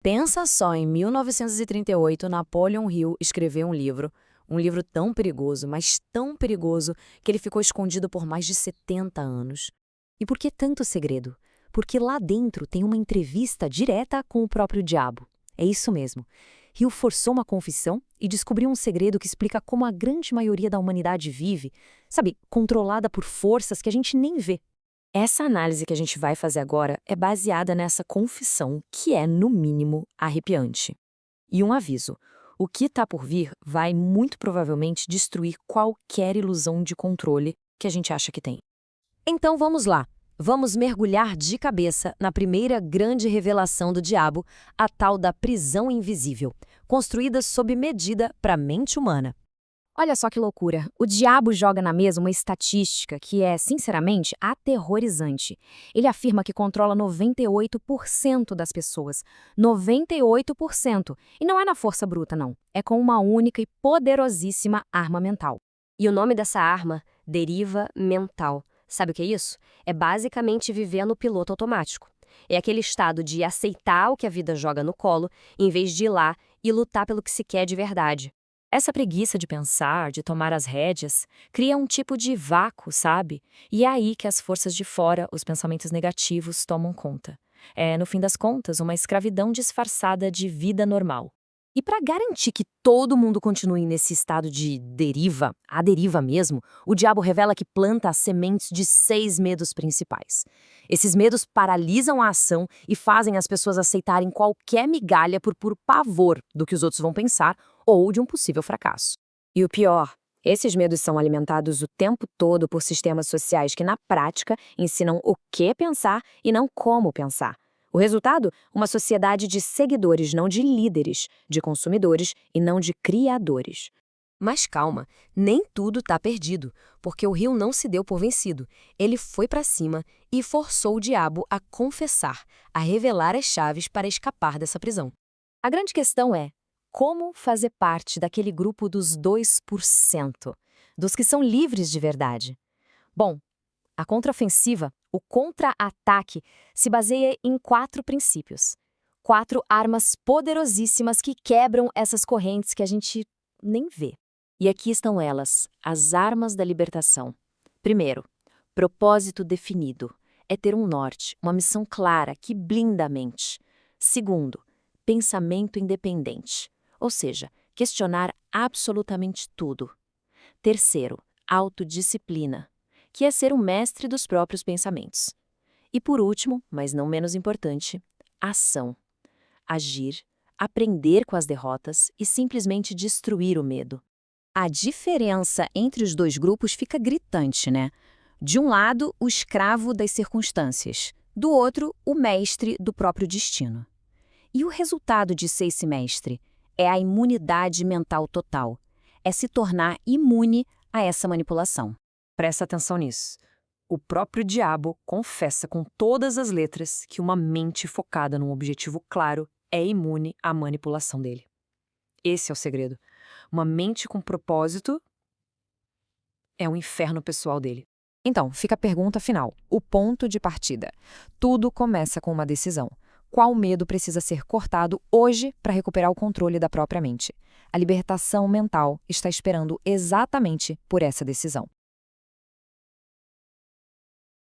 Pensa só, em 1938, Napoleon Hill escreveu um livro tão perigoso, mas tão perigoso, que ele ficou escondido por mais de 70 anos. E por que tanto segredo? Porque lá dentro tem uma entrevista direta com o próprio diabo. É isso mesmo. Hill forçou uma confissão e descobriu um segredo que explica como a grande maioria da humanidade vive, sabe, controlada por forças que a gente nem vê. Essa análise que a gente vai fazer agora é baseada nessa confissão, que é, no mínimo, arrepiante. E um aviso: o que está por vir vai muito provavelmente destruir qualquer ilusão de controle que a gente acha que tem. Então vamos lá. Vamos mergulhar de cabeça na primeira grande revelação do diabo, a tal da prisão invisível, construída sob medida para a mente humana. Olha só que loucura. O diabo joga na mesa uma estatística que é, sinceramente, aterrorizante. Ele afirma que controla 98% das pessoas. 98%. E não é na força bruta, não. É com uma única e poderosíssima arma mental. E o nome dessa arma? Deriva mental. Sabe o que é isso? É basicamente viver no piloto automático. É aquele estado de aceitar o que a vida joga no colo, em vez de ir lá e lutar pelo que se quer de verdade. Essa preguiça de pensar, de tomar as rédeas, cria um tipo de vácuo, sabe? E é aí que as forças de fora, os pensamentos negativos, tomam conta. É, no fim das contas, uma escravidão disfarçada de vida normal. E para garantir que todo mundo continue nesse estado de deriva, a deriva mesmo, o diabo revela que planta as sementes de 6 medos principais. Esses medos paralisam a ação e fazem as pessoas aceitarem qualquer migalha por puro pavor do que os outros vão pensar ou de um possível fracasso. E o pior, esses medos são alimentados o tempo todo por sistemas sociais que, na prática, ensinam o que pensar e não como pensar. O resultado? Uma sociedade de seguidores, não de líderes, de consumidores e não de criadores. Mas calma, nem tudo está perdido, porque o Hill não se deu por vencido. Ele foi para cima e forçou o diabo a confessar, a revelar as chaves para escapar dessa prisão. A grande questão é: como fazer parte daquele grupo dos 2%, dos que são livres de verdade? Bom, a contraofensiva, o contra-ataque, se baseia em 4 princípios. 4 armas poderosíssimas que quebram essas correntes que a gente nem vê. E aqui estão elas, as armas da libertação. Primeiro, propósito definido. É ter um norte, uma missão clara que blinda a mente. Segundo, pensamento independente. Ou seja, questionar absolutamente tudo. Terceiro, autodisciplina, que é ser o mestre dos próprios pensamentos. E por último, mas não menos importante, ação. Agir, aprender com as derrotas e simplesmente destruir o medo. A diferença entre os dois grupos fica gritante, né? De um lado, o escravo das circunstâncias. Do outro, o mestre do próprio destino. E o resultado de ser esse mestre? É a imunidade mental total. É se tornar imune a essa manipulação. Presta atenção nisso. O próprio diabo confessa com todas as letras que uma mente focada num objetivo claro é imune à manipulação dele. Esse é o segredo. Uma mente com propósito é o inferno pessoal dele. Então, fica a pergunta final. O ponto de partida. Tudo começa com uma decisão. Qual medo precisa ser cortado hoje para recuperar o controle da própria mente? A libertação mental está esperando exatamente por essa decisão.